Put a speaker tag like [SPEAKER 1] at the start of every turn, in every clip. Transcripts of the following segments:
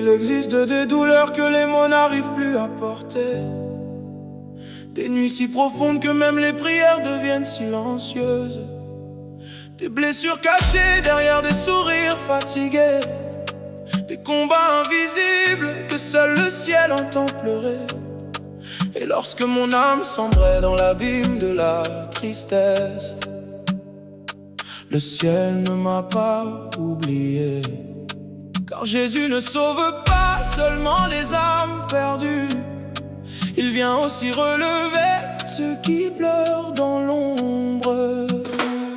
[SPEAKER 1] Il existe des douleurs que les mots n'arrivent plus à porter, des nuits si profondes que même les prières deviennent silencieuses, des blessures cachées derrière des sourires fatigués, des combats invisibles que seul le ciel entend pleurer. Et lorsque mon âme sombrait dans l'abîme de la tristesse, le ciel ne m'a pas oublié. Car Jésus ne sauve pas seulement les âmes perdues, il vient aussi relever ceux qui pleurent dans l'ombre.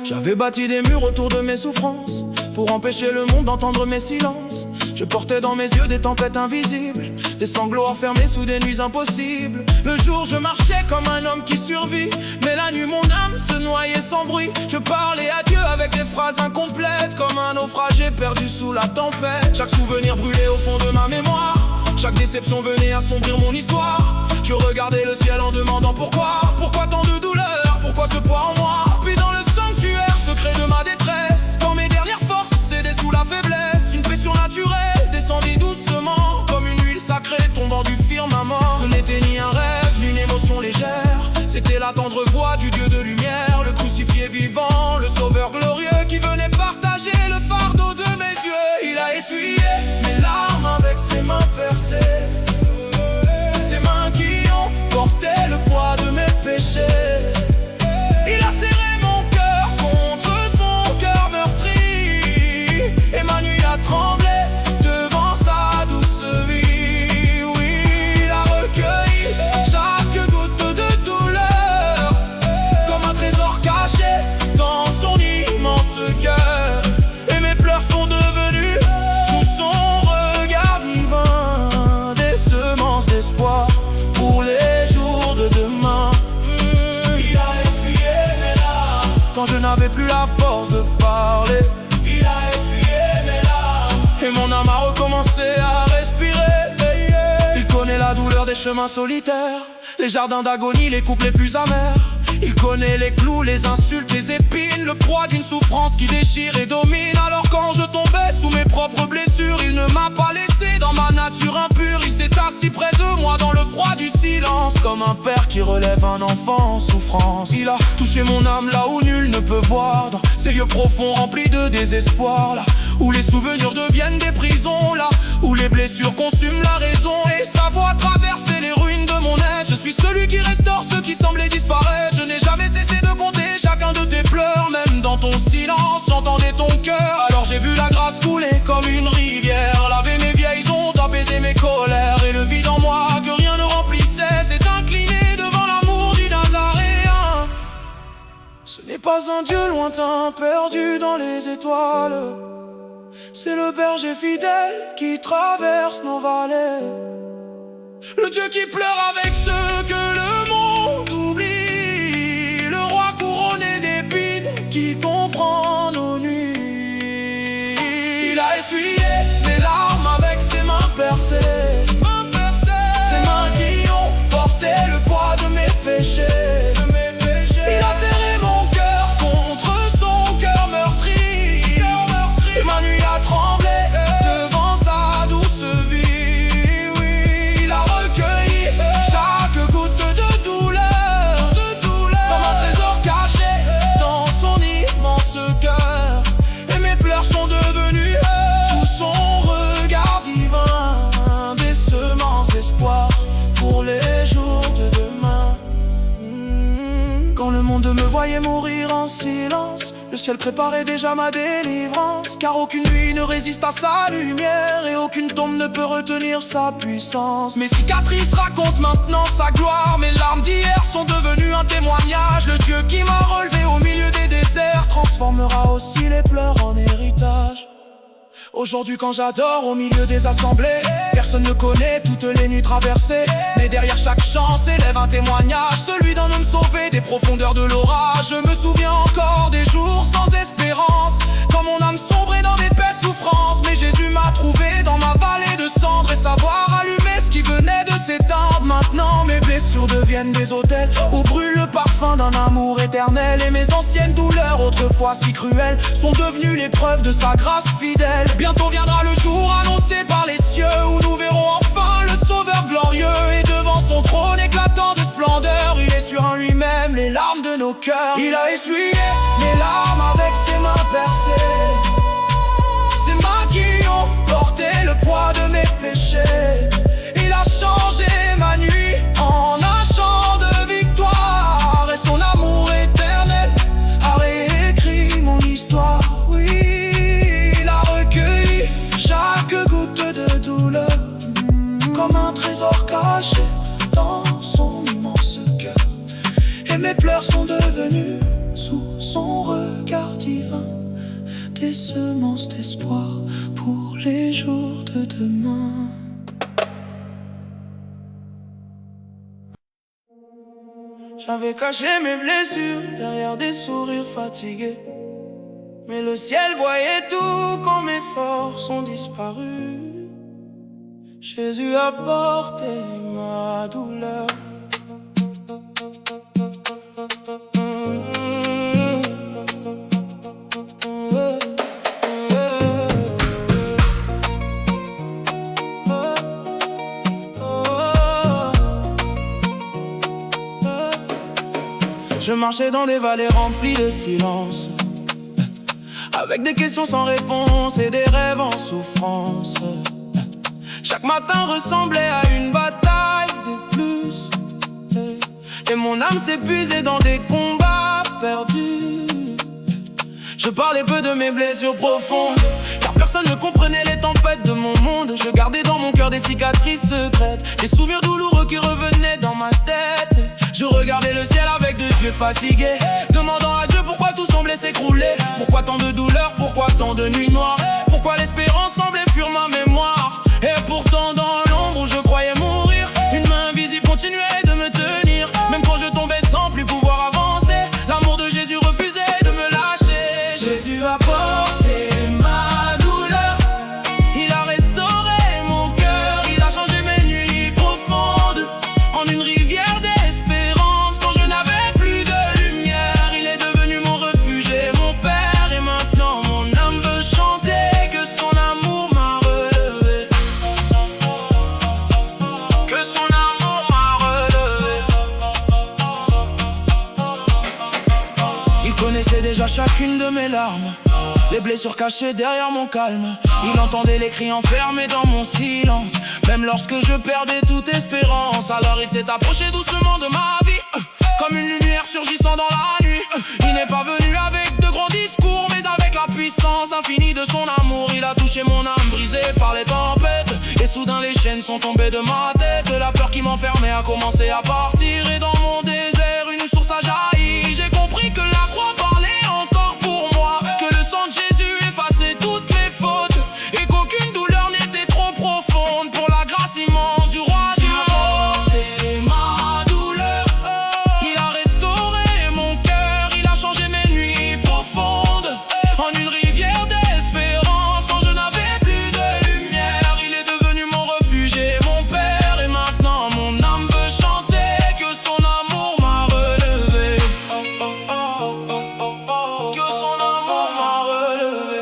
[SPEAKER 1] J'avais bâti des murs autour de mes souffrances pour empêcher le monde d'entendre mes silences. Je portais dans mes yeux des tempêtes invisibles, des sanglots enfermés sous des nuits impossibles. Le jour je marchais comme un homme qui survit, mais la nuit mon âme se noyait sans bruit. Je parlais à Dieu avec des phrases incomplètes, comme un naufragé perdu sous la tempête. Chaque souvenir brûlait au fond de ma mémoire, chaque déception venait assombrir mon histoire. Je regardais le ciel en demandant pourquoi tant de douleur, pourquoi ce poids en moi. Puis dans le sanctuaire secret de ma détresse, quand mes dernières forces cédaient sous la faiblesse, une pression naturelle descendit doucement, comme une huile sacrée tombant du firmament. Ce n'était ni un rêve, ni une émotion légère, c'était la tendre voix du Dieu de lumière, le crucifié vivant, le sauveur glorieux qui venait partager le fardeau de mes yeux. Il a essuyé mes larmes avec ses mains percées, ses mains qui ont porté le poids de mes péchés. Il a serré mon cœur contre son cœur meurtri, et ma nuit a tremblé devant sa douce vie. Oui, il a recueilli chaque goutte de douleur, comme un trésor caché dans son immense cœur. Et mes pleurs sont devenus sous son regard divin des semences d'espoir pour les jours de demain. Il a essuyé mes larmes quand je n'avais plus la force de parler. Il a essuyé mes larmes et mon âme a recommencé à respirer. Il connaît la douleur des chemins solitaires, les jardins d'agonie, les couples les plus amers. Il connaît les clous, les insultes, les épines, le poids d'une souffrance qui déchire et domine. Alors quand je tombais sous mes propres blessures, il ne m'a pas laissé dans ma nature impure. Il s'est assis près de moi dans le froid du silence, comme un père qui relève un enfant en souffrance. Il a touché mon âme là où nul ne peut voir, dans ces lieux profonds remplis de désespoir, là où les souvenirs deviennent des prisons, là où les blessures consument la raison. Et sa voix traversait les ruines de mon être. Je suis celui qui restaure ceux qui semblaient disparaître. Je n'ai jamais cessé de compter chacun de tes pleurs, même dans ton silence j'entendais ton cœur. Alors j'ai vu la grâce couler comme une rivière, laver mes vieilles ondes, apaiser mes colères. Et le vide en moi que rien ne remplissait s'est incliné devant l'amour du Nazaréen. Ce n'est pas un Dieu lointain perdu dans les étoiles, c'est le berger fidèle qui traverse nos vallées, le Dieu qui pleure avec ceux que le monde oublie, le roi couronné d'épines qui comprend nos nuits. Il a essuyé mes larmes avec ses mains percées, ses mains qui ont porté le poids de mes péchés. Il a serré mon cœur contre son cœur meurtri, et ma nuit a tremblé devant sa douce vie. Oui, il a recueilli chaque goutte de douleur, comme un trésor caché dans son immense cœur. Et mes pleurs sont devenus sous son regard divin des semences d'espoir pour les jours de demain. Quand le monde me voyait mourir en silence, le ciel préparait déjà ma délivrance. Car aucune nuit ne résiste à sa lumière, et aucune tombe ne peut retenir sa puissance. Mes cicatrices racontent maintenant sa gloire, mes larmes d'hier sont devenues un témoignage. Le Dieu qui m'a relevé au milieu des déserts transformera aussi les pleurs en héritage. Aujourd'hui quand j'adore au milieu des assemblées, personne ne connaît toutes les nuits traversées. Mais derrière chaque chant s'élève un témoignage, celui d'un homme sauvé des profondeurs de l'orage. Je me souviens encore des jours sans espérance, quand mon âme sombrait dans d'épaisses souffrances. Mais Jésus m'a trouvé dans ma vallée de cendres, et savoir allumer ce qui venait de s'éteindre. Maintenant mes blessures deviennent des autels où brûle le parfum d'un amour éternel. Et mes anciennes douleurs, autrefois si cruelles, sont devenues l'épreuve de sa grâce fidèle. Bientôt viendra le jour annoncé par les cieux où nous cœur. Il a essuyé mes larmes avec ses mains percées. Ses mains qui ont porté le poids de mes péchés. Il a changé ma nuit en un chant de victoire. Et son amour éternel a réécrit mon histoire. Oui, il a recueilli chaque goutte de douleur comme un trésor caché dans son immense cœur. Et mes pleurs sont devenus sous son regard divin des semences d'espoir pour les jours de demain. J'avais caché mes blessures derrière des sourires fatigués, mais le ciel voyait tout quand mes forces ont disparu. Jésus a porté ma douleur. Je marchais dans des vallées remplies de silence, avec des questions sans réponse et des rêves en souffrance. Chaque matin ressemblait à une bataille de plus, et mon âme s'épuisait dans des combats perdus. Je parlais peu de mes blessures profondes, car personne ne comprenait les tempêtes de mon monde. Je gardais dans mon cœur des cicatrices secrètes, des souvenirs douloureux qui revenaient dans ma tête. Je regardais le ciel avec deux yeux fatigués, demandant à Dieu pourquoi tout semblait s'écrouler. Pourquoi tant de douleurs, pourquoi tant de nuits noires, pourquoi l'espérance semblait fuir ma mémoire. Et pourtant dans l'ombre où je croyais mourir, une main invisible continuait de me tenir. Même quand je tombais sans plus pouvoir avancer, l'amour de Jésus refusait de me lâcher. Jésus a porté ma douleur, il a restauré mon cœur, il a changé mes nuits profondes en une rivière d'espérance. Quand je n'avais plus de lumière, il est devenu mon refuge et mon père. Et maintenant mon âme veut chanter que son amour m'a relevé, que son amour m'a relevé. Il connaissait déjà chacune de mes larmes, les blessures cachées derrière mon calme. Il entendait les cris enfermés dans mon silence, même lorsque je perdais toute espérance. Alors il s'est approché doucement de ma vie, comme une lumière surgissant dans la nuit. Il n'est pas venu avec de grands discours, mais avec la puissance infinie de son amour. Il a touché mon âme brisée par les tempêtes, et soudain les chaînes sont tombées de ma tête. La peur qui m'enfermait a commencé à partir, et dans mon désert une source a jailli. J'ai compris que la croix parlait encore pour moi, que le sang de Jésus effaçait toutes mes fautes, et qu'aucune douleur n'était trop profonde pour la grâce immense du roi du monde. Et ma douleur, il a restauré mon cœur, il a changé mes nuits profondes en une rivière d'espérance. Quand je n'avais plus de lumière, il est devenu mon refuge et mon père. Et maintenant mon âme veut chanter que son amour m'a relevé, que son amour m'a relevé.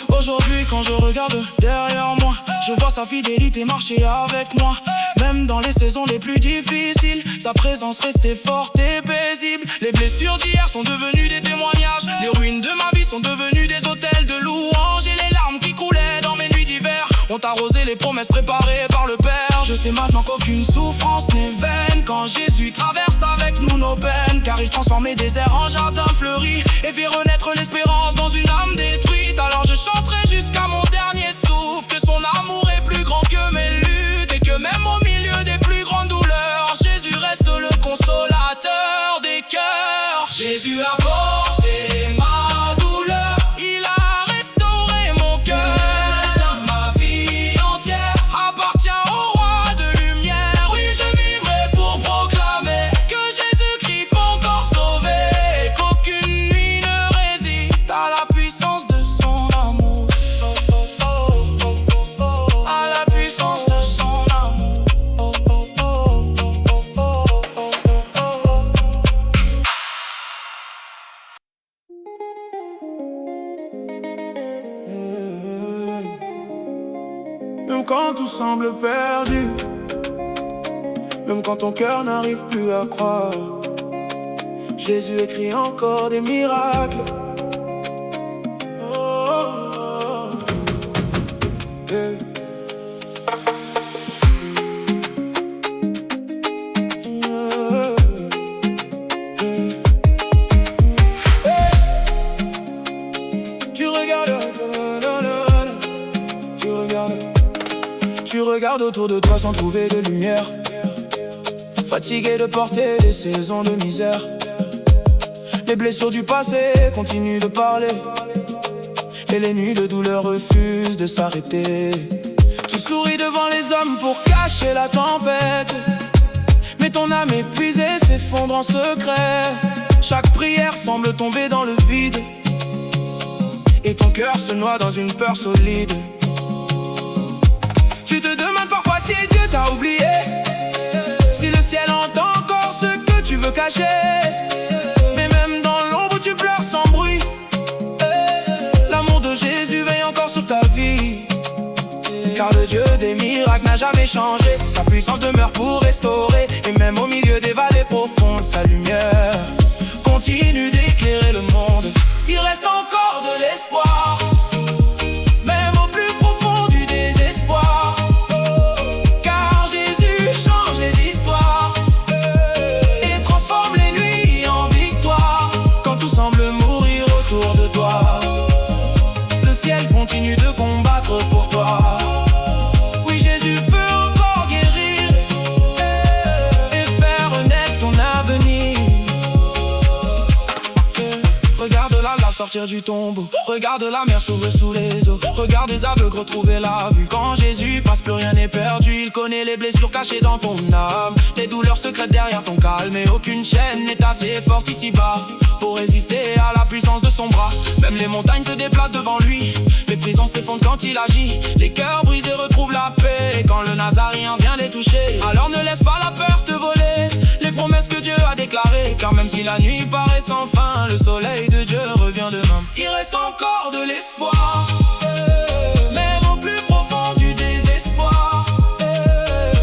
[SPEAKER 1] Aujourd'hui quand je regarde derrière moi, je vois sa fidélité marcher avec moi. Même dans les saisons les plus difficiles, sa présence restait forte et paisible. Les blessures d'hier sont devenues des témoignages, les ruines de ma vie sont devenues des hôtels de louanges. Et les larmes qui coulaient dans mes nuits d'hiver ont arrosé les promesses préparées par le Père. Je sais maintenant qu'aucune souffrance n'est vaine quand Jésus traverse avec nous nos peines, car il transforme les déserts en jardins fleuris et fait renaître l'espérance dans une âme détruite. Alors je chanterai jusqu'à mon dernier souffle que son amour est plus grand que mes luttes, et que même au milieu des plus grandes douleurs, Jésus reste le consolateur des cœurs. Jésus a porté ma douleur, il a restauré mon cœur. Ma vie entière appartient au roi de lumière. Oui, je vivrai pour proclamer que Jésus-Christ peut encore sauver, qu'aucune nuit ne résiste à la puissance de son amour, à la puissance de son amour. Même quand tout semble perdu, même quand ton cœur n'arrive plus à croire. Jésus écrit encore des miracles. Oh, oh, oh. Hey. Tu regardes autour de toi sans trouver de lumière, fatigué de porter des saisons de misère. Les blessures du passé continuent de parler, et les nuits de douleur refusent de s'arrêter. Tu souris devant les hommes pour cacher la tempête, mais ton âme épuisée s'effondre en secret. Chaque prière semble tomber dans le vide, et ton cœur se noie dans une peur solide. Tu te demandes parfois si Dieu t'a oublié, si le ciel entend encore ce que tu veux cacher. Mais même dans l'ombre tu pleures sans bruit, l'amour de Jésus veille encore sur ta vie. Car le Dieu des miracles n'a jamais changé, sa puissance demeure pour restaurer. Et même au milieu des vallées profondes, sa lumière continue d'éclairer le monde. Il reste encore de l'espoir, même au plus profond du désespoir. Car Jésus change les histoires et transforme les nuits en victoire. Quand tout semble mourir autour de toi, le ciel continue de combattre pour toi. Oui, Jésus peut encore guérir et faire renaître ton avenir. Regarde la lave sortir du tombeau, regarde la mer s'ouvrir sous les eaux, regarde les aveugles retrouver la vue. Quand Jésus passe, plus rien n'est perdu. Il connaît les blessures cachées dans ton âme, les douleurs secrètes derrière ton calme. Et aucune chaîne n'est assez forte ici-bas pour résister à la puissance de son bras. Même les montagnes se déplacent devant lui, les prisons s'effondrent quand il agit. Les cœurs brisés retrouvent la paix, et quand le Nazaréen vient les toucher, alors ne laisse pas la peur te voler les promesses que Dieu a déclarées. Car même si la nuit paraît sans fin, le soleil de Dieu revient demain. Il reste encore de l'espoir, même au plus profond du désespoir.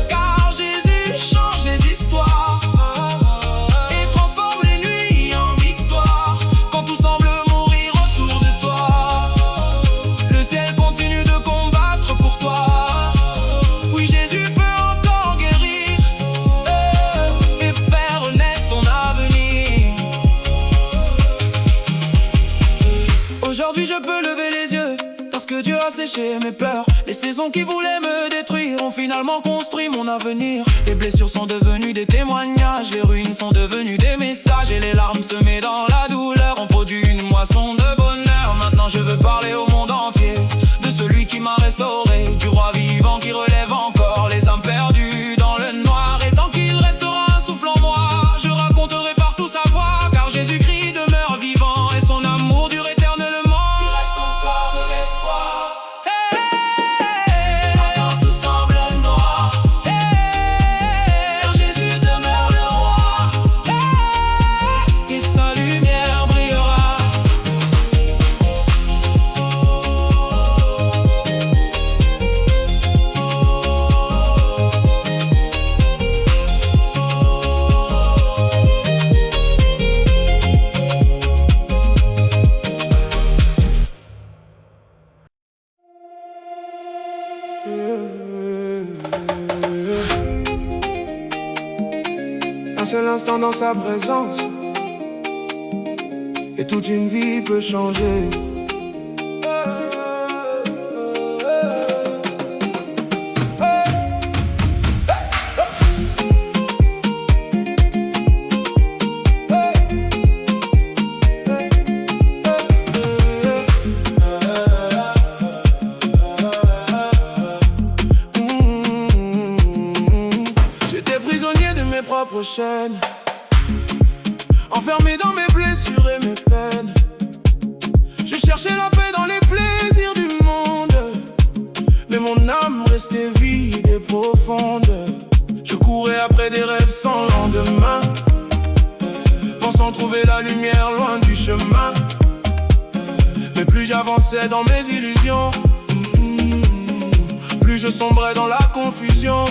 [SPEAKER 1] Car Jésus change les histoires et transforme les nuits en victoire. Quand tout semble mourir autour de toi, le ciel continue de combattre pour toi. Oui, Jésus peut encore guérir et faire renaître ton avenir. Aujourd'hui je peux lever les yeux, parce que Dieu a séché mes pleurs. Les saisons qui voulaient me détruire ont finalement construit mon avenir. Les blessures sont devenues des témoignages, les ruines sont devenues des messages, et les larmes semées dans la douleur ont produit une moisson de bonheur. Maintenant je veux parler au monde entier de celui qui m'a restauré, du roi vivant qui relève encore les âmes perdues dans le noir. Et tant qu'il restera un souffle en moi, je raconterai partout sa voix. Car Jésus-Christ demeure vivant et son amour dure éternellement. Il reste encore de l'espoir, quand tout semble noir, car Jésus demeure le roi, et sa lumière brillera. Un seul instant dans sa présence, et toute une vie peut changer. J'étais prisonnier de mes propres chaînes, enfermé dans mes blessures et mes peines. Je cherchais la paix dans les plaisirs du monde, mais mon âme restait vide et profonde. Je courais après des rêves sans lendemain, pensant trouver la lumière loin du chemin. Mais plus j'avançais dans mes illusions, plus je sombrais dans la confusion.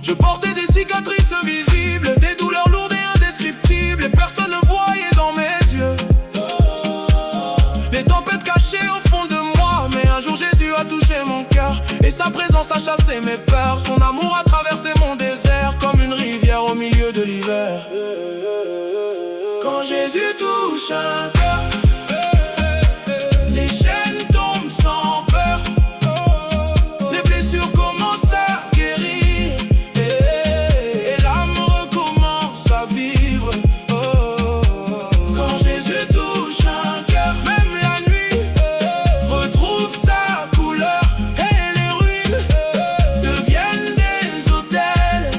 [SPEAKER 1] Je portais des cicatrices invisibles, des douleurs lourdes et indescriptibles, et personne ne voyait dans mes yeux les tempêtes cachées au fond de moi. Mais un jour Jésus a touché mon cœur, et sa présence a chassé mes peurs. Son amour a traversé mon désert comme une rivière au milieu de l'hiver. Quand Jésus touche un cœur, les chaînes tombent sans peur, les blessures commencent à guérir, et l'âme recommence à vivre. Quand Jésus touche un cœur, même la nuit retrouve sa couleur, et les ruines deviennent des autels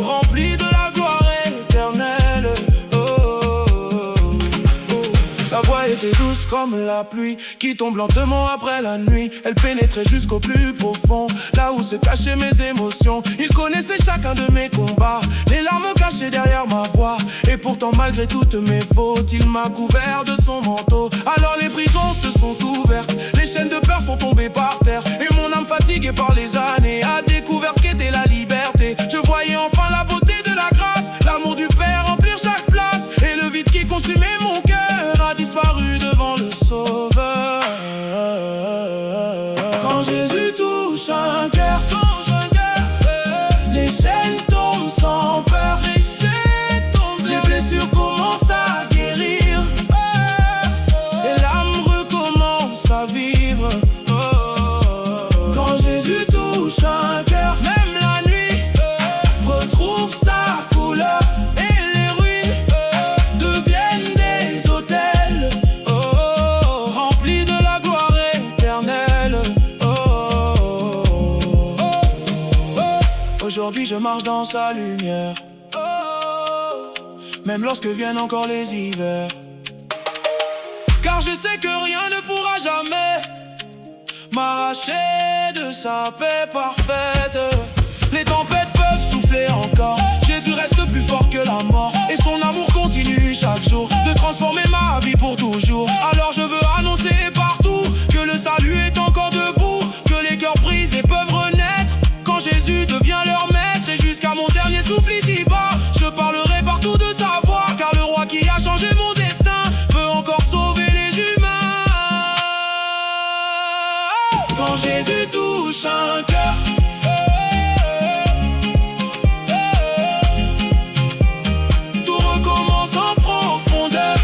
[SPEAKER 1] remplis de la gloire éternelle. Sa voix était douce comme la pluie qui tombe lentement après la nuit. Elle pénétrait jusqu'au plus profond, là où se cachaient mes émotions. Il connaissait chacun de mes combats, les larmes cachées derrière ma voix. Et pourtant malgré toutes mes fautes, il m'a couvert de son manteau. Alors les prisons se sont ouvertes, les chaînes de peur sont tombées par terre, et mon âme fatiguée par les années a découvert ce qu'était la liberté. Je voyais enfin la beauté de la grâce, l'amour du Père remplir chaque place, et le vide qui consumait mon cœur a disparu devant le Sauveur. Quand Jésus touche un cœur, les chaînes tombent sans peur, les blessures commencent à guérir, et l'âme recommence à vivre. Quand Jésus touche un cœur, même la nuit retrouve sa couleur, et les ruines deviennent des autels remplis de la gloire éternelle. Aujourd'hui je marche dans sa lumière, même lorsque viennent encore les hivers. Car je sais que rien ne pourra jamais m'arracher de sa paix parfaite. Les tempêtes peuvent souffler encore, Jésus reste plus fort que la mort, et son amour continue chaque jour de transformer ma vie pour toujours. Alors je veux annoncer partout que le salut est encore debout, que les cœurs brisés peuvent renaître quand Jésus devient leur maître. Et jusqu'à mon dernier souffle ici-bas, je parlerai partout de sa voix, car le roi qui a changé mon destin veut encore sauver les humains. Quand Jésus touche un cœur, tout recommence en profondeur.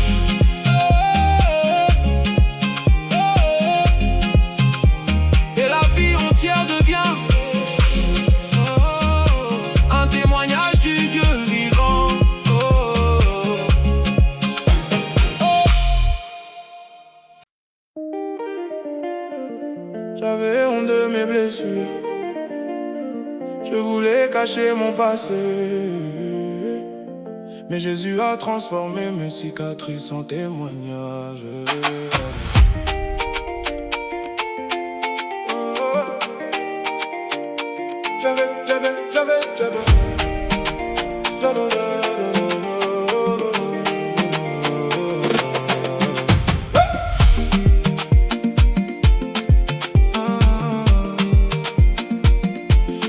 [SPEAKER 1] Et la vie entière devient un témoignage du Dieu vivant. J'avais honte de mes blessures, je voulais cacher mon passé, mais Jésus a transformé mes cicatrices en témoignages.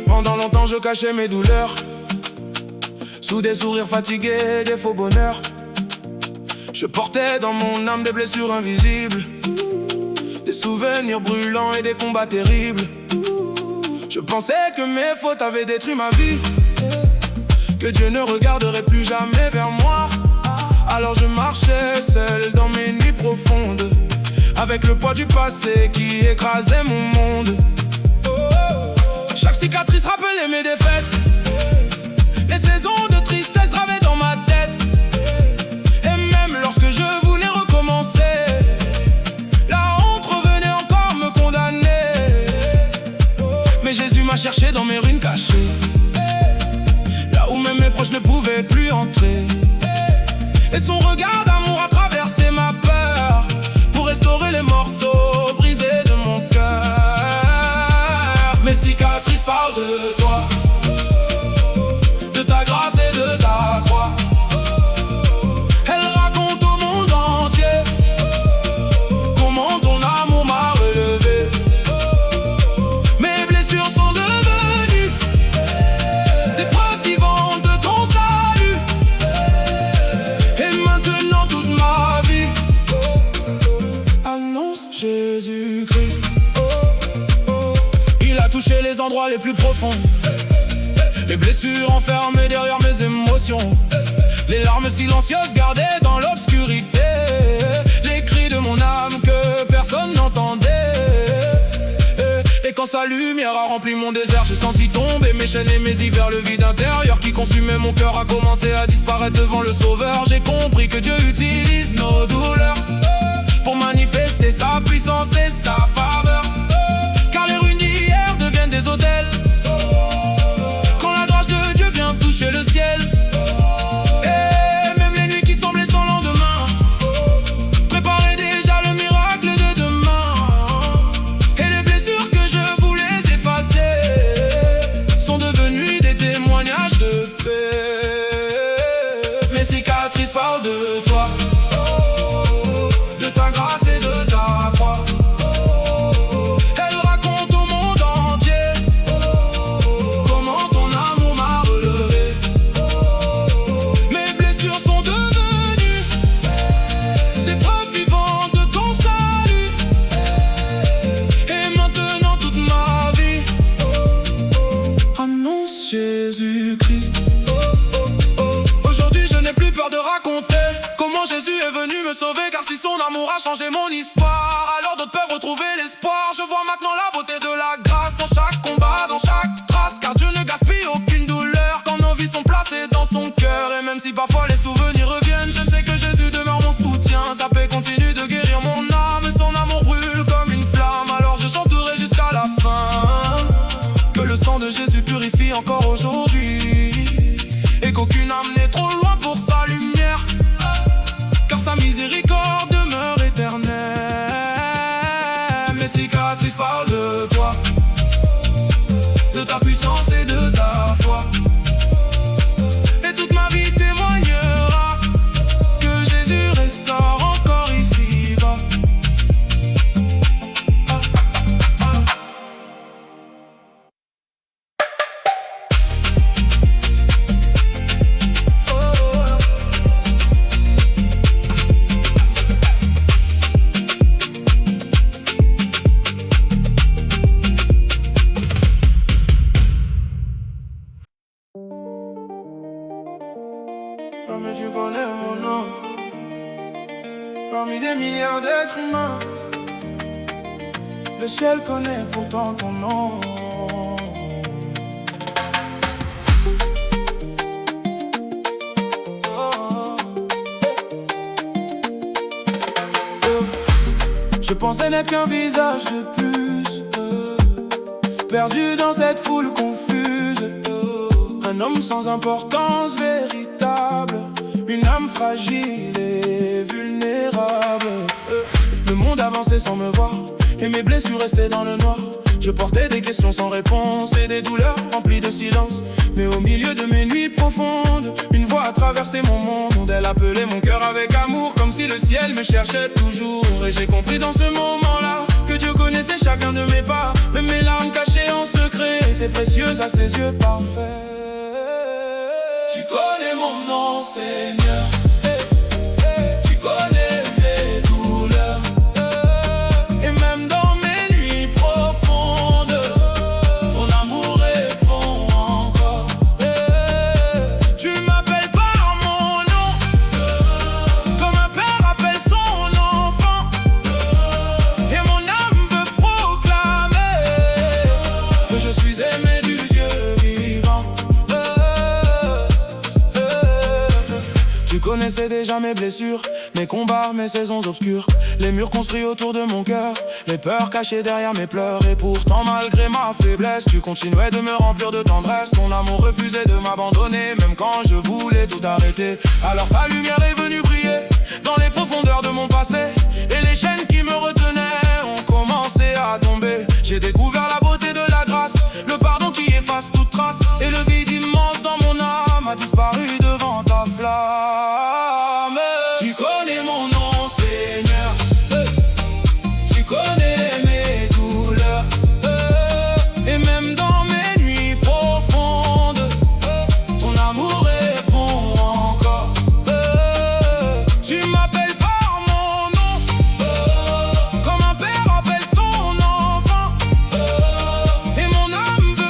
[SPEAKER 1] Pendant longtemps je cachais mes douleurs sous des sourires fatigués, des faux bonheurs. Je portais dans mon âme des blessures invisibles, des souvenirs brûlants et des combats terribles. Je pensais que mes fautes avaient détruit ma vie, que Dieu ne regarderait plus jamais vers moi. Alors je marchais seul dans mes nuits profondes, avec le poids du passé qui écrasait mon monde. Chaque cicatrice rappelait mes défaites, les saisons de tristesse gravaient dans ma tête. Et même lorsque je voulais recommencer, la honte revenait encore me condamner. Mais Jésus m'a cherché dans mes ruines cachées, là où même mes proches ne pouvaient plus entrer. Et son regard d'amour a traversé ma peur pour restaurer les morceaux brisés de mon cœur. Mes cicatrices parlent de toi, de ta grâce et endroits les plus profonds. Les blessures enfermées derrière mes émotions. Les larmes silencieuses gardées dans l'obscurité. Les cris de mon âme que personne n'entendait. Et quand sa lumière a rempli mon désert, j'ai senti tomber mes chaînes et mes hivers. Le vide intérieur qui consumait mon cœur a commencé à disparaître devant le Sauveur. J'ai compris que Dieu utilise nos douleurs pour manifester sa puissance et sa faveur. Car les ruines d'hier deviennent des autels quand la grâce de Dieu vient toucher le ciel. Et même les nuits qui semblaient sans lendemain préparaient déjà le miracle de demain. Et les blessures que je voulais effacer sont devenues des témoignages de paix. Mes cicatrices parlent de toi, de ta grâce et de ta croix. Elle raconte au monde entier comment ton amour m'a relevé. Mes blessures sont devenues des preuves vivantes de ton salut. Et maintenant toute ma vie annonce Jésus-Christ. Aujourd'hui je n'ai plus peur de raconter comment Jésus est venu me sauver. Car si son amour a changé mon histoire, alors d'autres peuvent retrouver l'espoir. Je vois maintenant la beauté de la grâce dans chaque combat, dans chaque trace. Car Dieu ne gaspille aucune douleur quand nos vies sont placées dans son cœur. Et même si parfois les souvenirs reviennent, je sais que Jésus demeure mon soutien. Sa paix continue de guérir mon âme, son amour brûle comme une flamme. Alors je chanterai jusqu'à la fin que le sang de Jésus purifie encore aujourd'hui, et qu'aucune âme n'est trop loin pour sa lumière. Car sa miséricorde demeure éternelle. Mes cicatrices parlent de toi, de ta puissance et de ta foi. Et toute ma vie témoignera que Jésus restaure encore ici-bas. Ah, mais tu connais mon nom. Parmi des milliards d'êtres humains, le ciel connaît pourtant ton nom. Oh. Je pensais n'être qu'un visage de plus, perdu dans cette foule confuse. Un homme sans importance véritable, une âme fragile et vulnérable. Le monde avançait sans me voir, et mes blessures restaient dans le noir. Je portais des questions sans réponse et des douleurs remplies de silence. Mais au milieu de mes nuits profondes, une voix a traversé mon monde. Elle appelait mon cœur avec amour, comme si le ciel me cherchait toujours. Et j'ai compris dans ce moment-là que Dieu connaissait chacun de mes pas. Même mes larmes cachées en secret étaient précieuses à ses yeux parfaits. Tu connais mon nom, Seigneur. Tu connais mes douleurs. Et même dans mes nuits profondes, ton amour répond encore. Tu m'appelles par mon nom, comme un père appelle son enfant. Et mon âme veut proclamer que je suis aimé du Dieu vivant. Tu connaissais déjà mes blessures, mes combats, mes saisons obscures, les murs construits autour de mon cœur, les peurs cachées derrière mes pleurs. Et pourtant malgré ma faiblesse, tu continuais de me remplir de tendresse. Ton amour refusait de m'abandonner, même quand je voulais tout arrêter. Alors ta lumière est venue briller dans les profondeurs de mon passé, et les chaînes qui me retenaient ont commencé à tomber. J'ai découvert la beauté de la grâce, le pardon qui efface toute trace, et le vide immense dans mon âme a disparu devant ta flamme. Tu connais mon nom, Seigneur. Tu connais mes douleurs. Et même dans mes nuits profondes, ton amour répond encore. Tu m'appelles par mon nom, comme un père appelle son enfant. Et mon âme veut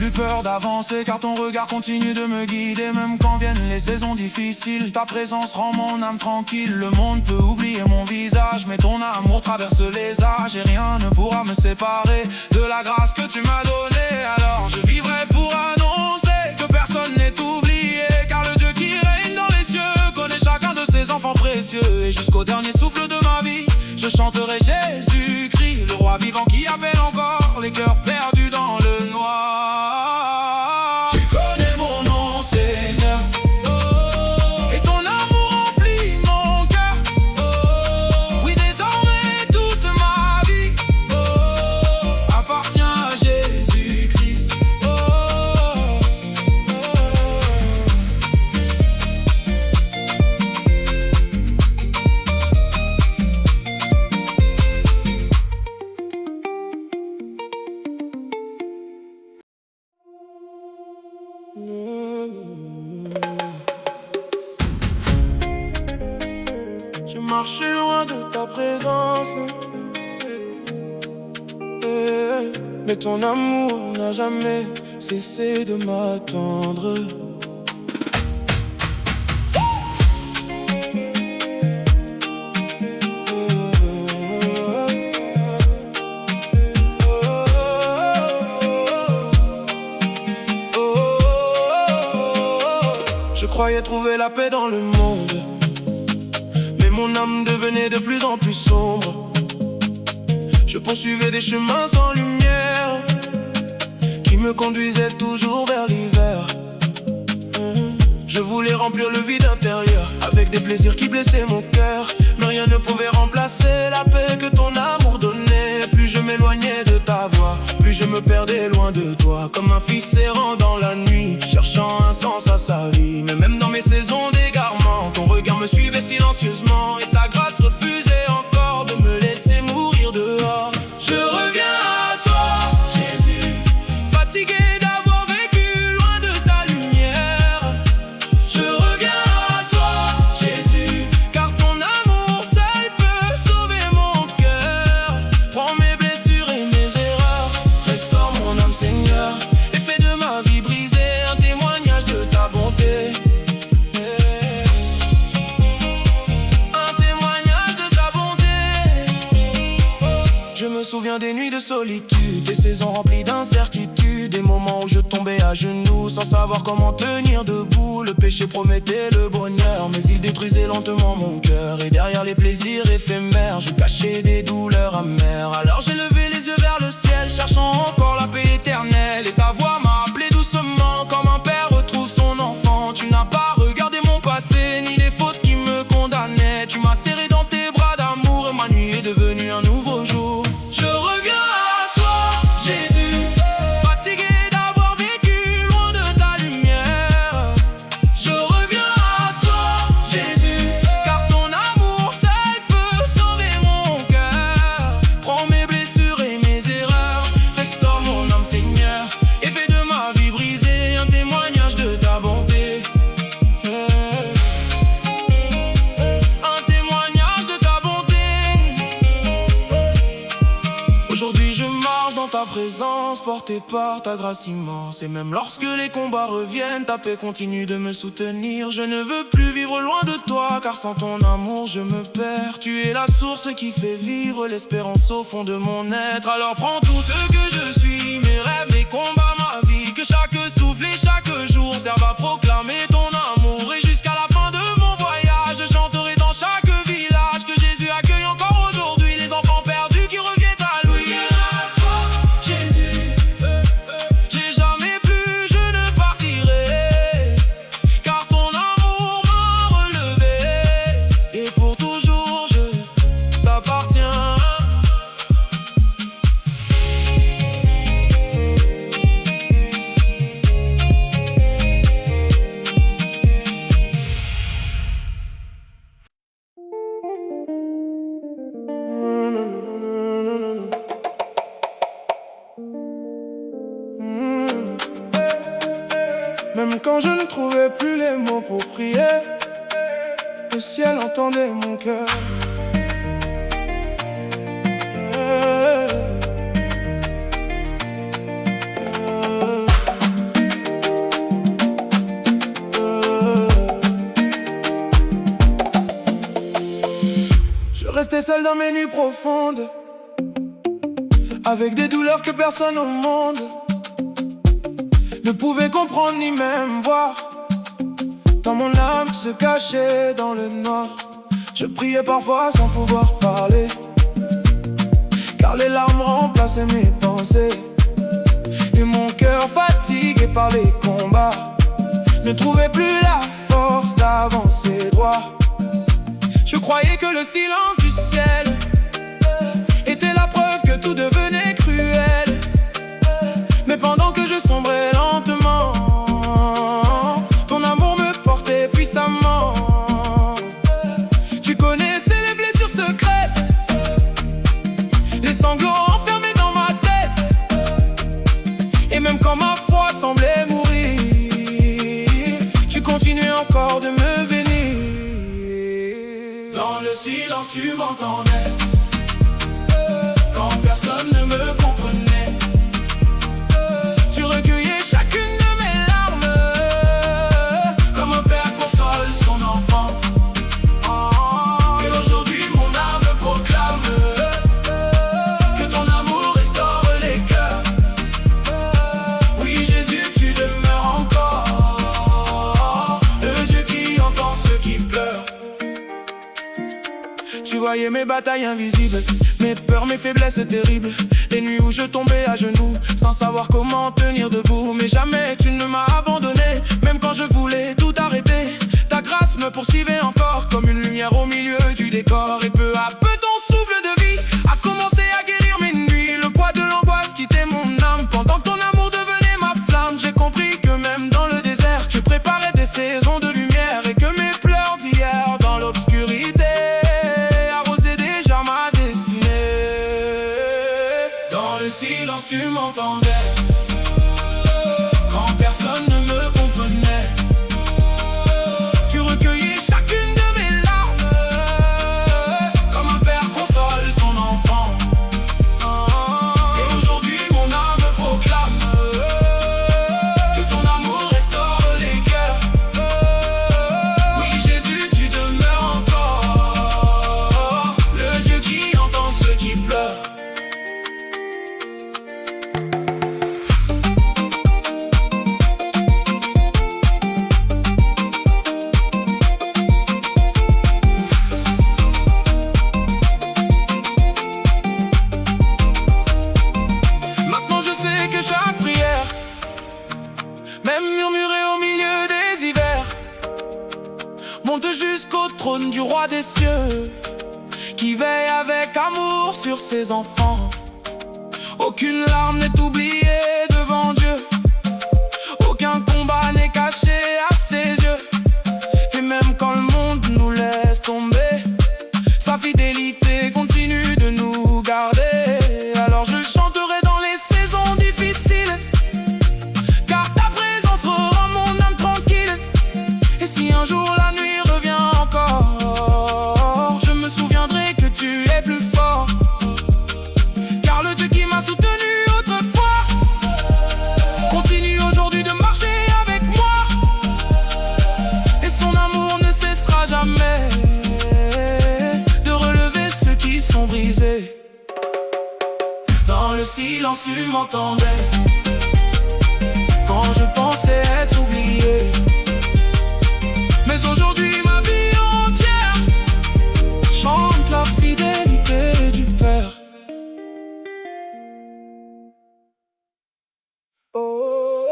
[SPEAKER 1] plus peur d'avancer car ton regard continue de me guider. Même quand viennent les saisons difficiles, ta présence rend mon âme tranquille. Le monde peut oublier mon visage, mais ton amour traverse les âges. Et rien ne pourra me séparer de la grâce que tu m'as donnée. Alors je vivrai pour annoncer que personne n'est oublié, car le Dieu qui règne dans les cieux connaît chacun de ses enfants précieux. Et jusqu'au dernier souffle de ma vie, je chanterai Jésus-Christ, le roi vivant qui appelle encore les cœurs perdus dans le noir. Tu connais mon nom, Seigneur, et ton amour remplit mon cœur. Oui, désormais toute ma vie appartient à Jésus-Christ. J'ai marché loin de ta présence, mais ton amour n'a jamais cessé de m'attendre. Je croyais trouver la paix dans le monde, mais mon âme devenait de plus en plus sombre. Je poursuivais des chemins sans lumière qui me conduisaient toujours vers l'hiver. Je voulais remplir le vide intérieur avec des plaisirs qui blessaient mon cœur, mais rien ne pouvait remplacer la paix que ton amour donnait. Plus je m'éloignais de ta voix, plus je me perdais loin de toi, comme un fils errant dans la nuit, cherchant un sens à sa vie. Mais même dans mes saisons d'égarement, ton regard me suivait silencieusement, et ta grâce refusait encore de me laisser mourir dehors. Je reviens à toi, Jésus, fatigué d'avoir vécu loin de ta lumière. Je reviens à toi, Jésus, car ton amour seul peut sauver mon cœur. Prends mes blessures et mes erreurs, restaure mon âme, Seigneur, et fais de ma vie brisée un témoignage de ta bonté. Un témoignage de ta bonté. Je me souviens des nuits de solitude, des saisons remplies d'incertitude, des moments où je tombais à genoux sans savoir comment tenir debout. Le péché promettait le bonheur, mais il détruisait lentement mon cœur. Et derrière les plaisirs éphémères, je cachais des douleurs amères. Alors j'ai levé les yeux vers le ciel, cherchant encore la paix éternelle. Et ta voix m'a appelé doucement, comme un père retrouve son enfant. Tu n'as pas regardé mon passé, ni les fautes qui me condamnaient. Tu m'as serré dans tes bras d'amour, et ma nuit est devenue un nouveau jour. Je reviens à toi, Jésus, fatigué d'avoir vécu loin de ta lumière. Je reviens à toi, Jésus, car ton amour seul peut sauver mon cœur. Prends mes blessures et mes erreurs, restaure mon âme, Seigneur, et fais de ma vie brisée un témoignage de ta bonté. Un témoignage de ta bonté. Aujourd'hui je marche dans ta présence, porté par ta grâce immense. Et même lorsque les combats reviennent, ta paix continue de me soutenir. Je ne veux plus vivre loin de toi, car sans ton amour je me perds. Tu es la source qui fait vivre l'espérance au fond de mon être. Alors prends tout ce que je suis, mes rêves, mes combats, ma vie, que chaque souffle et chaque jour serve à proclamer ton amour. Et jusqu'à la fin de mon voyage, je chanterai dans chaque village que Jésus accueille encore aujourd'hui les enfants perdus qui reviennent à lui. Jésus, j'ai jamais plus, je ne partirai, car ton amour m'a relevé, et pour toujours je t'appartiens. Même quand je ne trouvais plus les mots pour prier, le ciel entendait mon cœur. retrouvais seul dans mes nuits profondes, avec des douleurs que personne au monde ne pouvait comprendre ni même voir. Dans mon âme se cachait dans le noir. Je priais parfois sans pouvoir parler, car les larmes remplaçaient mes pensées. Et mon cœur fatigué par les combats ne trouvait plus la force d'avancer droit. Je croyais que le silence du ciel était la preuve que tout devenait cruel. Mais pendant que je sombrais lentement, ton amour me portait puissamment. Tu connaissais les blessures secrètes, les sanglots enfermés dans ma tête. Et même quand ma foi semblait mourir, tu continuais encore de me bénir. Dans le silence tu m'entendais, quand personne ne me comprenait. Tu recueillais chacune de mes larmes, comme un père console son enfant. Et aujourd'hui mon âme proclame que ton amour restaure les cœurs. Oui Jésus, tu demeures encore le Dieu qui entend ceux qui pleurent. Tu voyais mes batailles invisibles, mes peurs, mes faiblesses terribles, les nuits où je tombais à genoux, sans savoir comment tenir debout. Mais jamais tu ne m'as abandonné, même quand je voulais tout arrêter. Ta grâce me poursuivait encore, comme une lumière au milieu du décor. Et peu à peu ton souffle de vie a commencé à guérir mes nuits. Le poids de l'angoisse quittait mon âme, pendant que ton amour devenait ma flamme. J'ai compris que même dans le désert, tu préparais des saisons de lumière, et que mes pleurs d'hier dans l'obscurité silence tu m'entendais, quand personne ne me comprenait. Tu recueillais chacune de mes larmes, comme un père console son enfant. Et aujourd'hui mon âme proclame que ton amour restaure les cœurs. Oui Jésus, tu demeures encore le Dieu qui entend ceux qui pleurent. Chaque prière, même murmurée au milieu des hivers, monte jusqu'au trône du roi des cieux, qui veille avec amour sur ses enfants. Aucune larme n'est oubliée devant Dieu, aucun combat n'est caché à ses yeux. Et même quand le monde nous laisse tomber, sa fidélité continue de nous garder. Alors je chanterai dans les saisons difficiles, car ta présence rend mon âme tranquille. Et si un jour la nuit revient encore, je me souviendrai que tu es plus fort, car le Dieu qui m'a soutenu autrefois continue aujourd'hui de marcher avec moi. Et son amour ne cessera jamais de relever ceux qui sont brisés. Dans le silence tu m'entendais, quand je pensais être oublié. Mais aujourd'hui ma vie entière chante la fidélité du Père. Oh.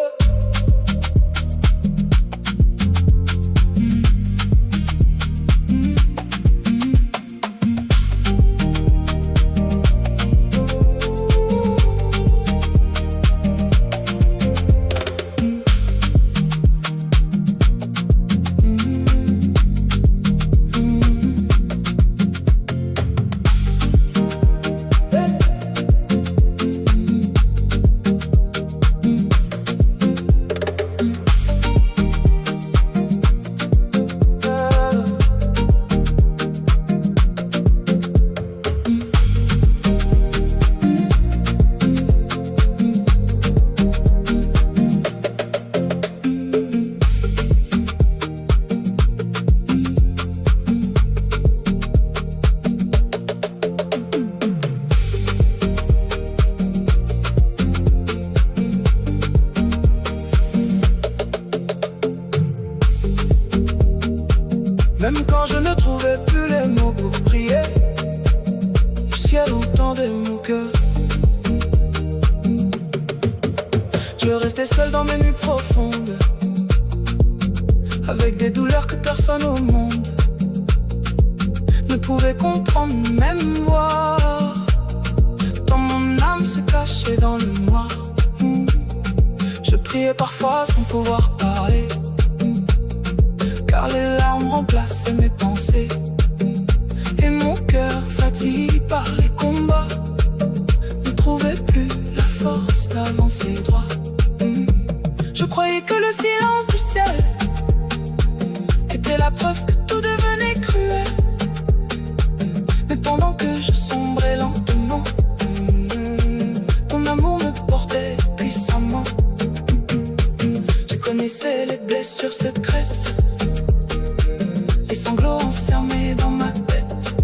[SPEAKER 1] quand je ne trouvais plus les mots pour prier, le ciel entendait mon cœur. Je restais seul dans mes nuits profondes, avec des douleurs que personne au monde ne pouvait comprendre, même voir. Dans mon âme se cachait dans le noir. Je priais parfois sans pouvoir parler, car les larmes remplaçaient mes pensées. Et mon cœur, fatigué par les combats, ne trouvait plus la force d'avancer droit. Je croyais que le silence du ciel était la preuve que tout devenait cruel. Mais pendant que je sombrais lentement, ton amour me portait puissamment. Je connaissais les blessures secrètes, les sanglots enfermés dans ma tête.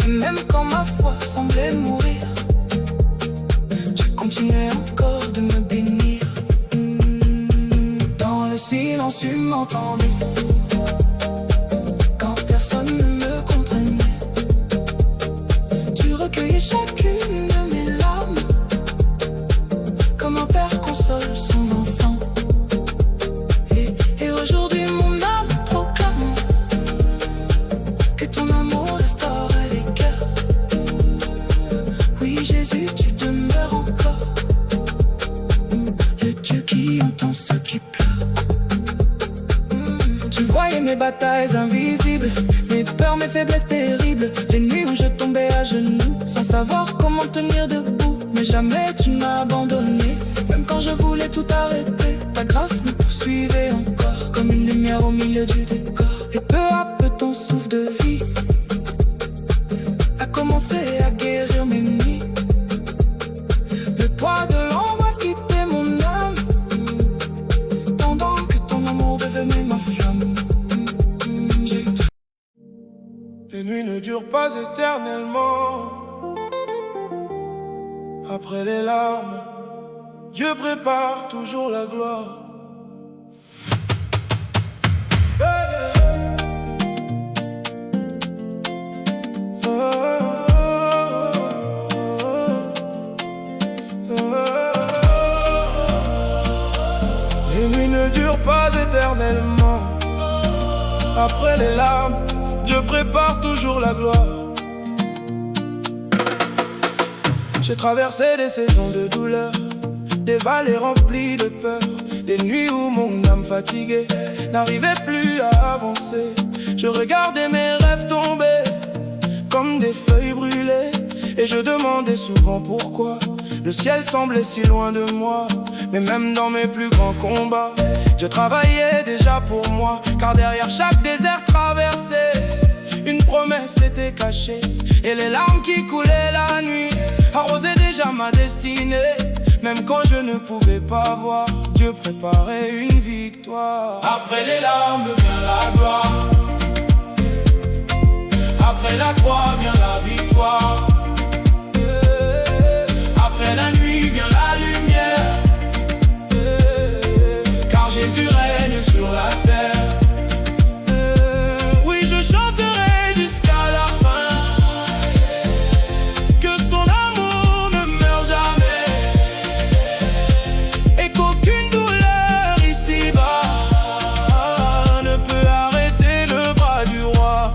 [SPEAKER 1] Et même quand ma foi semblait mourir, tu continuais encore de me bénir. Dans le silence tu m'entendais, quand personne ne me comprenait. Tu recueillais chacune de mes larmes, comme un père console son enfant. Et aujourd'hui mon âme proclame que ton amour restaure les cœurs. Oui Jésus, tu demeures encore le Dieu qui entend ceux qui pleurent. Tu voyais mes batailles invisibles, mes peurs, mes faiblesses terribles, les nuits où je tombais à genoux, sans savoir comment tenir debout. Mais jamais tu m'as abandonné, même quand je voulais tout arrêter. Ta grâce me poursuivait encore, comme une lumière au milieu du décor. Et peu à peu ton souffle de vie a commencé à guérir mes nuits. Le poids de l'angoisse quittait mon âme, pendant que ton amour devenait ma flamme. Les nuits ne durent pas éternellement. Après les larmes, Dieu prépare toujours la gloire. Les nuits ne durent pas éternellement. Après les larmes, Dieu prépare toujours la gloire. J'ai traversé des saisons de douleur, des vallées remplies de peur, des nuits où mon âme fatiguée n'arrivait plus à avancer. Je regardais mes rêves tomber comme des feuilles brûlées, et je demandais souvent pourquoi le ciel semblait si loin de moi. Mais même dans mes plus grands combats, je travaillais déjà pour moi, car derrière chaque désert traversé, une promesse était cachée. Et les larmes qui coulaient la nuit arrosaient déjà ma destinée. Même quand je ne pouvais pas voir, Dieu préparait une victoire. Après les larmes vient la gloire, après la croix vient la victoire. Après la nuit vient la lumière, car Jésus règne sur la terre. Oui, je chanterai jusqu'à la fin, que son amour ne meurt jamais, et qu'aucune douleur ici-bas ne peut arrêter le bras du roi.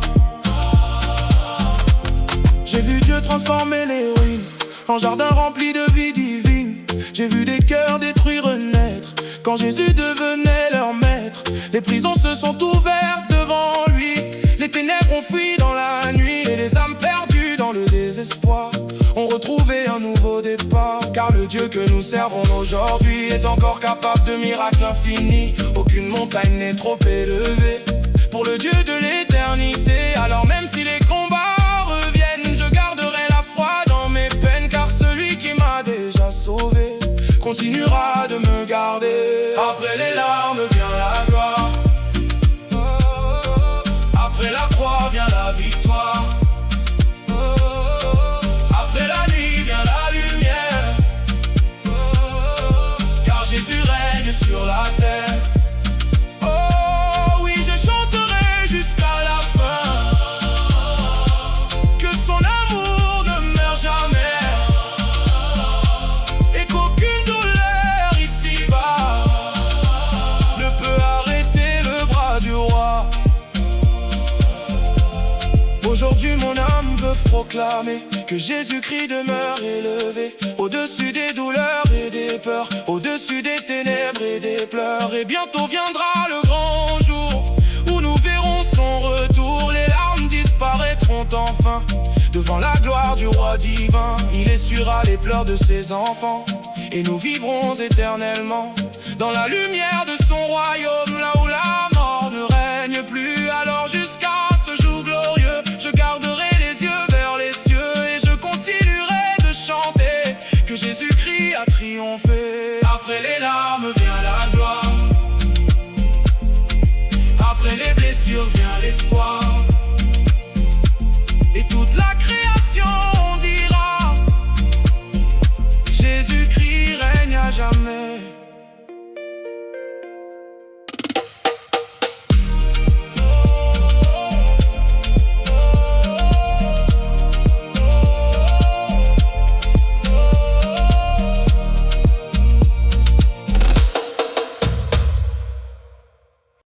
[SPEAKER 1] J'ai vu Dieu transformer les ruines en jardin rempli de vie divine. J'ai vu des cœurs détruits renaître quand Jésus devenait leur maître. Les prisons se sont ouvertes devant lui, les ténèbres ont fui dans la nuit, et les âmes perdues dans le désespoir ont retrouvé un nouveau départ. Car le Dieu que nous servons aujourd'hui est encore capable de miracles infinis. Aucune montagne n'est trop élevée pour le Dieu de l'éternité. Alors même si les combats reviennent, je garderai la foi dans mes peines, car celui qui m'a déjà sauvé continuera de me garder. Après les larmes vient la gloire, après la croix vient la victoire. Après la nuit vient la lumière, car Jésus règne sur la terre. Oh oui, je chanterai jusqu'à proclamer que Jésus-Christ demeure élevé au-dessus des douleurs et des peurs, au-dessus des ténèbres et des pleurs. Et bientôt viendra le grand jour où nous verrons son retour. Les larmes disparaîtront enfin devant la gloire du roi divin. Il essuiera les pleurs de ses enfants et nous vivrons éternellement dans la lumière de son royaume, là où la mort ne règne plus. Alors jusqu'à ce jour glorieux, je garderai les yeux vers les cieux et je continuerai de chanter que Jésus-Christ a triomphé. Après les larmes vient la gloire, après les blessures vient l'espoir, et toute la création dira Jésus-Christ règne à jamais.